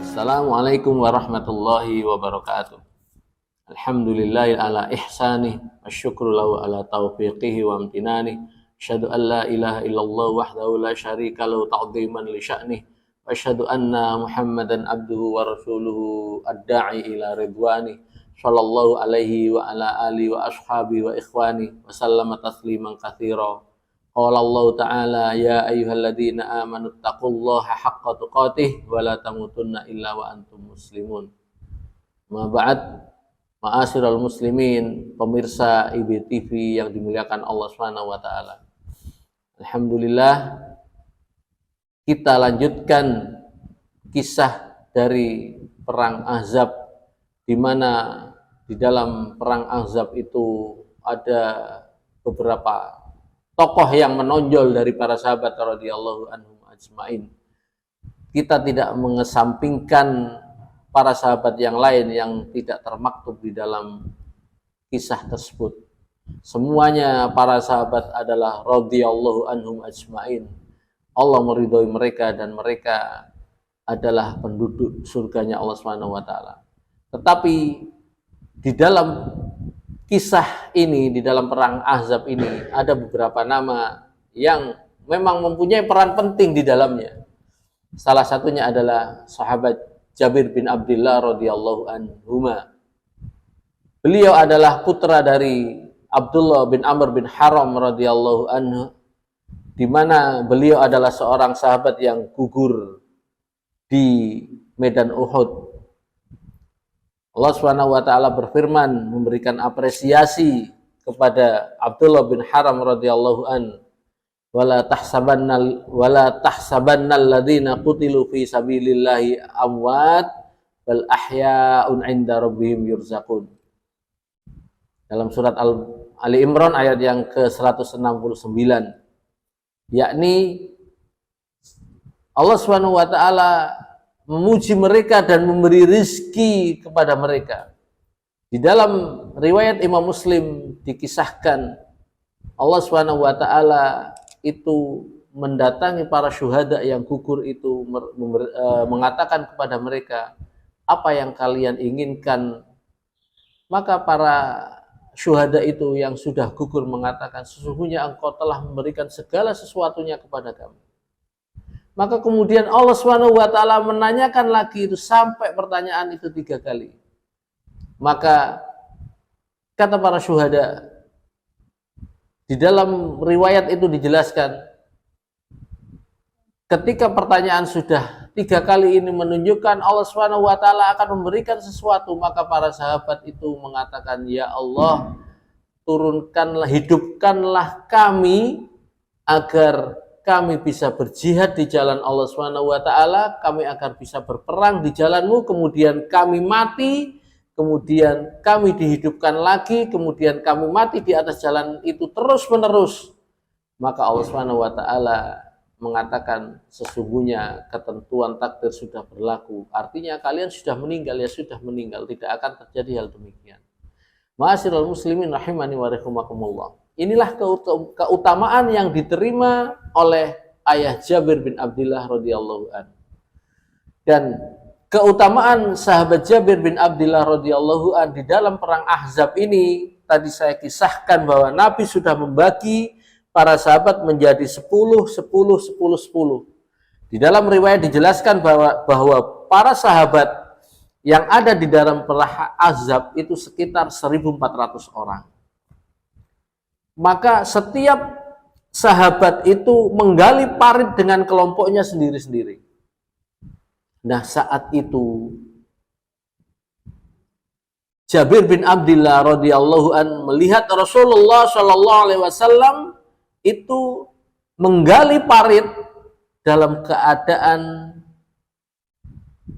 Assalamualaikum warahmatullahi wabarakatuh. Alhamdulillahi ala ihsani, wasyukru lahu ala taufiqihi wa amtinani. Asyhadu an la ilaha illallah wahdahu la syarika lahu ta'dhiman li sya'nih. Wa asyhadu anna Muhammadan abduhu wa rasuluhu ad-da'i ila ridwani. Sallallahu alaihi wa ala alihi wa ashabihi wa ikhwani wa sallama tasliman katsira. Qala Allah Ta'ala ya ayyuhalladzina amanu taqullaha haqqa tuqatih wa la tamutunna illa wa antum muslimun. Ma ba'd, ma'asyiral muslimin, pemirsa IBTV yang dimuliakan Allah Subhanahu wa taala. Alhamdulillah, kita lanjutkan kisah dari perang Ahzab, di mana di dalam perang Ahzab itu ada beberapa tokoh yang menonjol dari para sahabat radhiyallahu anhum ajmain. Kita tidak mengesampingkan para sahabat yang lain yang tidak termaktub di dalam kisah tersebut. Semuanya para sahabat adalah radhiyallahu anhum ajmain. Allah meridhoi mereka dan mereka adalah penduduk surganya Allah Subhanahu wa taala. Tetapi di dalam kisah ini, di dalam perang Ahzab ini, ada beberapa nama yang memang mempunyai peran penting di dalamnya. Salah satunya adalah sahabat Jabir bin Abdullah radhiyallahu anhuma. Beliau adalah putra dari Abdullah bin Amr bin Haram radhiyallahu anhu, di mana beliau adalah seorang sahabat yang gugur di medan Uhud. Allah Subhanahu wa taala berfirman memberikan apresiasi kepada Abdullah bin Haram radhiyallahu an, wala tahsabannal ladzina qutilu fi sabilillahi amwat bal ahya'un 'inda rabbihim yurzaqun. Dalam surat Ali Imran ayat yang ke-169, yakni Allah Subhanahu wa taala memuji mereka dan memberi rizki kepada mereka. Di dalam riwayat Imam Muslim dikisahkan Allah Subhanahu wa taala itu mendatangi para syuhada yang gugur itu, mengatakan kepada mereka, apa yang kalian inginkan? Maka para syuhada itu yang sudah gugur mengatakan, sesungguhnya engkau telah memberikan segala sesuatunya kepada kami. Maka kemudian Allah Subhanahu wa taala menanyakan lagi itu sampai pertanyaan itu 3 kali. Maka kata para syuhada, di dalam riwayat itu dijelaskan, ketika pertanyaan sudah 3 kali ini menunjukkan Allah Subhanahu wa taala akan memberikan sesuatu, maka para sahabat itu mengatakan, ya Allah, turunkanlah, hidupkanlah kami agar kami bisa berjihad di jalan Allah Subhanahu wa taala, kami agar bisa berperang di jalanmu, kemudian kami mati, kemudian kami dihidupkan lagi, kemudian kami mati di atas jalan itu terus-menerus. Maka Allah Subhanahu wa taala mengatakan, sesungguhnya ketentuan takdir sudah berlaku. Artinya kalian sudah meninggal, ya sudah meninggal, tidak akan terjadi hal demikian. Ma'asyiral muslimin rahimani wa rahimakumullah. Inilah keutamaan yang diterima oleh ayah Jabir bin Abdullah radhiyallahu anhu. Dan keutamaan sahabat Jabir bin Abdullah radhiyallahu anhu di dalam perang Ahzab ini, tadi saya kisahkan bahwa Nabi sudah membagi para sahabat menjadi 10, 10, 10, 10. Di dalam riwayat dijelaskan bahwa para sahabat yang ada di dalam perang Ahzab itu sekitar 1.400 orang. Maka setiap sahabat itu menggali parit dengan kelompoknya sendiri-sendiri. Nah, saat itu Jabir bin Abdullah radhiyallahu an melihat Rasulullah shallallahu alaihi wasallam itu menggali parit dalam keadaan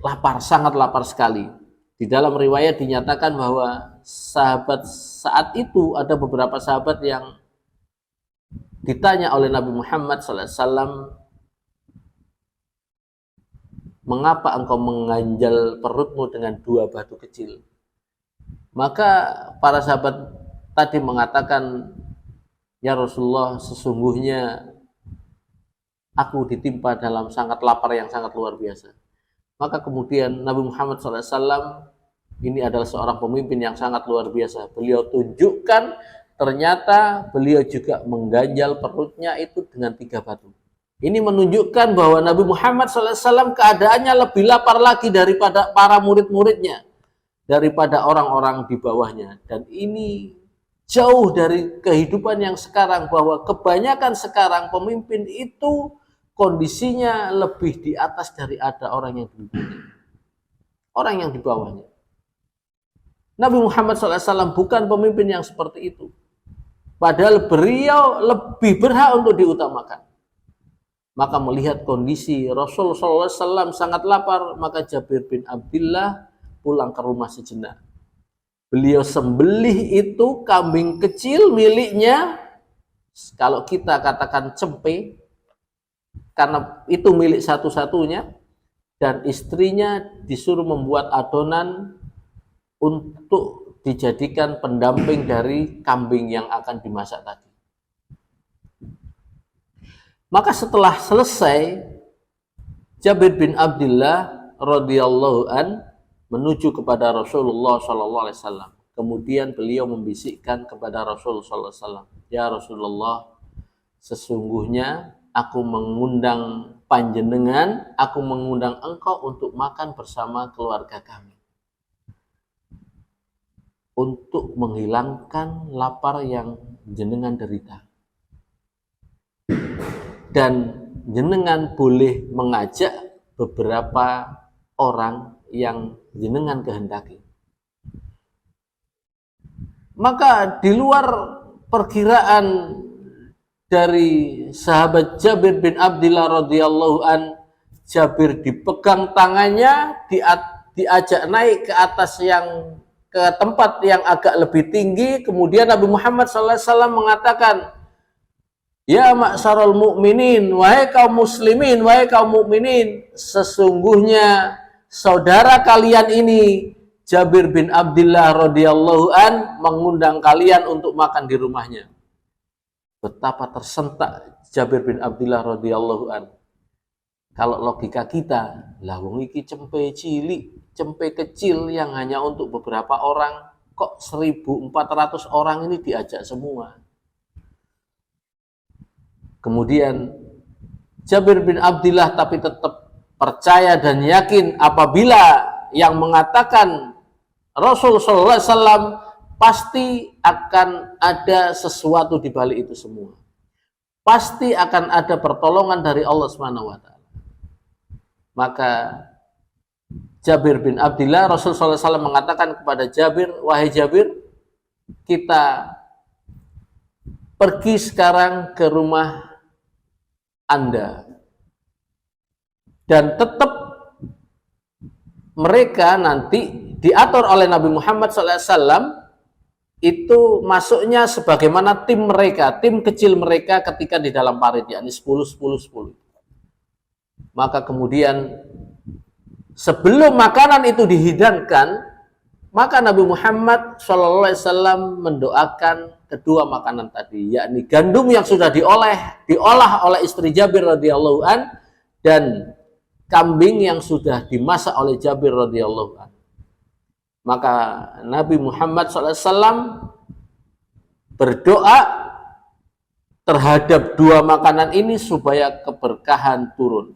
lapar, sangat lapar sekali. Di dalam riwayat dinyatakan bahwa sahabat saat itu ada beberapa sahabat yang ditanya oleh Nabi Muhammad SAW, mengapa engkau mengganjal perutmu dengan 2 batu kecil? Maka para sahabat tadi mengatakan, ya Rasulullah, sesungguhnya aku ditimpa dalam sangat lapar yang sangat luar biasa. Maka kemudian Nabi Muhammad SAW ini adalah seorang pemimpin yang sangat luar biasa. Beliau tunjukkan ternyata beliau juga mengganjal perutnya itu dengan 3 batu. Ini menunjukkan bahwa Nabi Muhammad SAW keadaannya lebih lapar lagi daripada para murid-muridnya, daripada orang-orang di bawahnya. Dan ini jauh dari kehidupan yang sekarang, bahwa kebanyakan sekarang pemimpin itu kondisinya lebih di atas dari ada orang yang dipimpinnya, orang yang di bawahnya. Nabi Muhammad SAW bukan pemimpin yang seperti itu. Padahal beliau lebih berhak untuk diutamakan. Maka melihat kondisi Rasulullah SAW sangat lapar, maka Jabir bin Abdillah pulang ke rumah sejenak. Beliau sembelih itu kambing kecil miliknya, kalau kita katakan cempe, karena itu milik satu-satunya, dan istrinya disuruh membuat adonan untuk dijadikan pendamping dari kambing yang akan dimasak tadi. Maka setelah selesai, Jabir bin Abdillah radhiyallahu an menuju kepada Rasulullah SAW. Kemudian beliau membisikkan kepada Rasulullah SAW, ya Rasulullah, sesungguhnya aku mengundang panjenengan, aku mengundang engkau untuk makan bersama keluarga kami, untuk menghilangkan lapar yang jenengan derita. Dan jenengan boleh mengajak beberapa orang yang jenengan kehendaki. Maka di luar perkiraan dari sahabat Jabir bin Abdillah radhiyallahu an, Jabir dipegang tangannya, diajak naik ke atas ke tempat yang agak lebih tinggi. Kemudian Nabi Muhammad SAW mengatakan, ya ma'syarul mu'minin, wahai kaum muslimin, wahai kaum mukminin, sesungguhnya saudara kalian ini, Jabir bin Abdillah radhiyallahu an, mengundang kalian untuk makan di rumahnya. Betapa tersentak Jabir bin Abdillah radhiyallahu an. Kalau logika kita, lah wong iki cempe cilik, cempe kecil yang hanya untuk beberapa orang, kok 1.400 orang ini diajak semua. Kemudian Jabir bin Abdillah tapi tetap percaya dan yakin apabila yang mengatakan Rasulullah SAW, pasti akan ada sesuatu di balik itu semua. Pasti akan ada pertolongan dari Allah SWT. Maka Jabir bin Abdillah, Rasulullah SAW mengatakan kepada Jabir, wahai Jabir, kita pergi sekarang ke rumah Anda, dan tetap mereka nanti diatur oleh Nabi Muhammad SAW itu masuknya sebagaimana tim mereka, tim kecil mereka ketika di dalam parit, yakni 10-10-10. Maka kemudian sebelum makanan itu dihidangkan, maka Nabi Muhammad SAW mendoakan kedua makanan tadi, yakni gandum yang sudah diolah oleh istri Jabir radhiyallahu an, dan kambing yang sudah dimasak oleh Jabir radhiyallahu an. Maka Nabi Muhammad SAW berdoa terhadap dua makanan ini supaya keberkahan turun.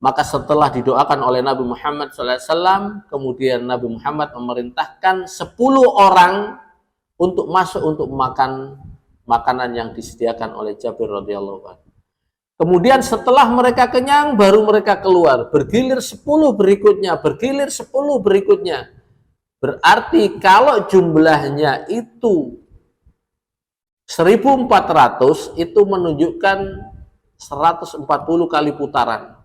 Maka setelah didoakan oleh Nabi Muhammad SAW, kemudian Nabi Muhammad memerintahkan 10 orang untuk masuk untuk makan makanan yang disediakan oleh Jabir radhiyallahu anhu. Kemudian setelah mereka kenyang, baru mereka keluar, bergilir 10 berikutnya, bergilir 10 berikutnya. Berarti kalau jumlahnya itu 1.400, itu menunjukkan 140 kali putaran.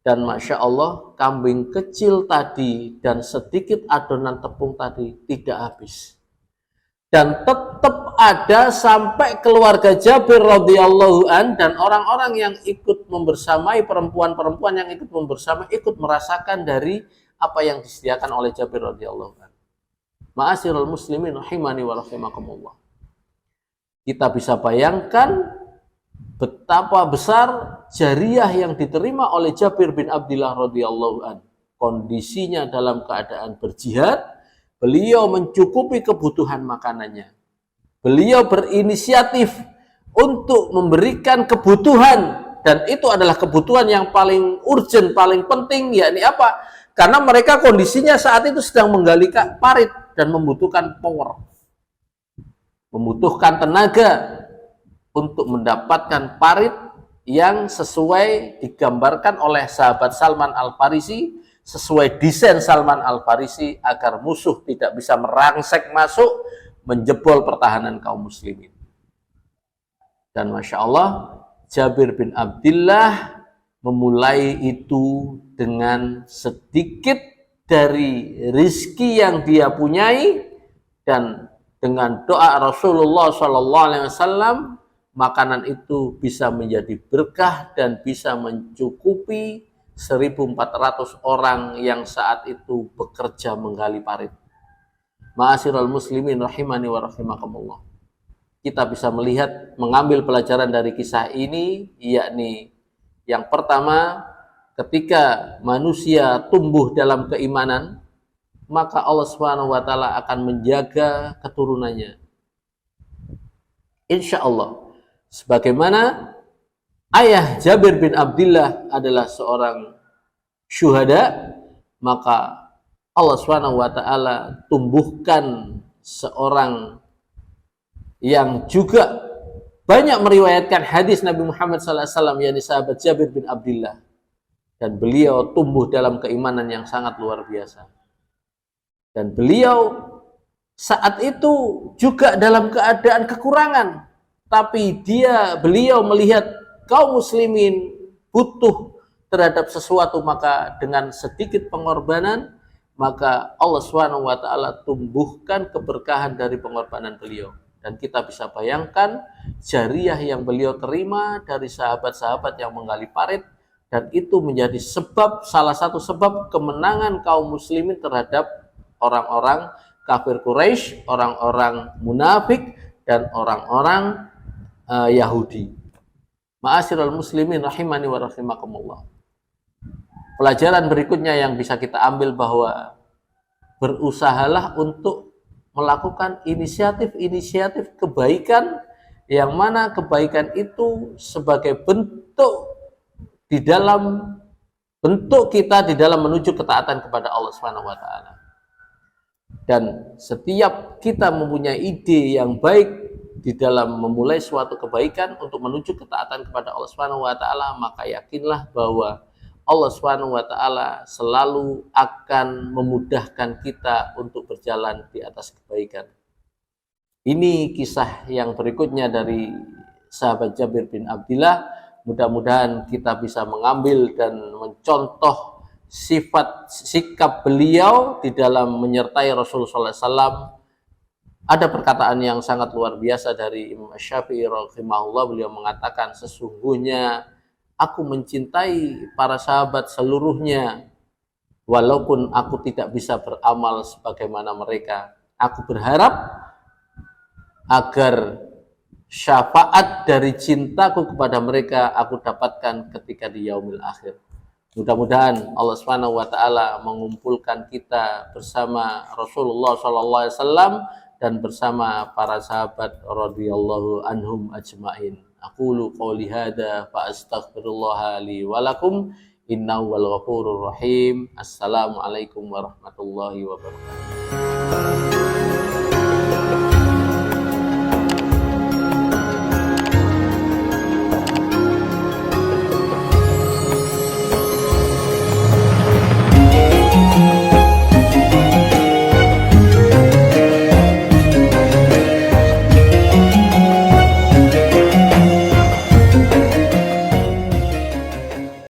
Dan Masya Allah, kambing kecil tadi dan sedikit adonan tepung tadi tidak habis. Dan tetap ada sampai keluarga Jabir radhiyallahu an dan orang-orang yang ikut membersamai, perempuan-perempuan yang ikut membersamai, ikut merasakan dari apa yang disediakan oleh Jabir radhiyallahu an. Ma'asyiral muslimin rahimani wa rahimakumullah. Kita bisa bayangkan betapa besar jariah yang diterima oleh Jabir bin Abdillah radhiyallahu an. Kondisinya dalam keadaan berjihad, beliau mencukupi kebutuhan makanannya. Beliau berinisiatif untuk memberikan kebutuhan, dan itu adalah kebutuhan yang paling urgent, paling penting, yakni apa? Karena mereka kondisinya saat itu sedang menggali parit dan membutuhkan power, membutuhkan tenaga untuk mendapatkan parit yang sesuai digambarkan oleh sahabat Salman Al-Farisi, sesuai desain Salman Al-Farisi, agar musuh tidak bisa merangsek masuk, menjebol pertahanan kaum muslimin. Dan Masya Allah, Jabir bin Abdillah memulai itu dengan sedikit dari rizki yang dia punyai, dan dengan doa Rasulullah SAW, makanan itu bisa menjadi berkah dan bisa mencukupi 1.400 orang yang saat itu bekerja menggali parit. Ma'asyiral muslimin rahimani wa rahimakumullah. Kita bisa melihat, mengambil pelajaran dari kisah ini, yakni yang pertama, ketika manusia tumbuh dalam keimanan, maka Allah Subhanahu wa taala akan menjaga keturunannya. Insya Allah. Sebagaimana ayah Jabir bin Abdillah adalah seorang syuhada, maka Allah Subhanahu wa taala tumbuhkan seorang yang juga banyak meriwayatkan hadis Nabi Muhammad SAW, yakni sahabat Jabir bin Abdillah, dan beliau tumbuh dalam keimanan yang sangat luar biasa. Dan beliau saat itu juga dalam keadaan kekurangan, tapi beliau melihat kaum muslimin butuh terhadap sesuatu, maka dengan sedikit pengorbanan, maka Allah Subhanahu wa taala tumbuhkan keberkahan dari pengorbanan beliau. Dan kita bisa bayangkan jariah yang beliau terima dari sahabat-sahabat yang menggali parit, dan itu menjadi salah satu sebab kemenangan kaum muslimin terhadap orang-orang kafir Quraisy, orang-orang munafik, dan orang-orang Yahudi. Ma'asyiral muslimin rahimani wa rahimakumullah. Pelajaran berikutnya yang bisa kita ambil bahwa berusahalah untuk melakukan inisiatif-inisiatif kebaikan, yang mana kebaikan itu sebagai bentuk kita di dalam menuju ketaatan kepada Allah Subhanahu wa taala. Dan setiap kita mempunyai ide yang baik di dalam memulai suatu kebaikan untuk menuju ketaatan kepada Allah Subhanahu wa taala, maka yakinlah bahwa Allah Subhanahu wa taala selalu akan memudahkan kita untuk berjalan di atas kebaikan. Ini kisah yang berikutnya dari sahabat Jabir bin Abdillah. Mudah-mudahan kita bisa mengambil dan mencontoh sikap beliau di dalam menyertai Rasulullah SAW. Ada perkataan yang sangat luar biasa dari Imam Syafi'i rahimahullah. Beliau mengatakan, sesungguhnya aku mencintai para sahabat seluruhnya, walaupun aku tidak bisa beramal sebagaimana mereka. Aku berharap agar syafaat dari cintaku kepada mereka aku dapatkan ketika di yaumil akhir. Mudah-mudahan Allah Subhanahu wa taala mengumpulkan kita bersama Rasulullah SAW dan bersama para sahabat radhiyallahu anhum ajmain. Aqulu qouli hadza fa astaghfirullah li wa lakum innahu wal ghafurur rahim. Assalamualaikum warahmatullahi wabarakatuh.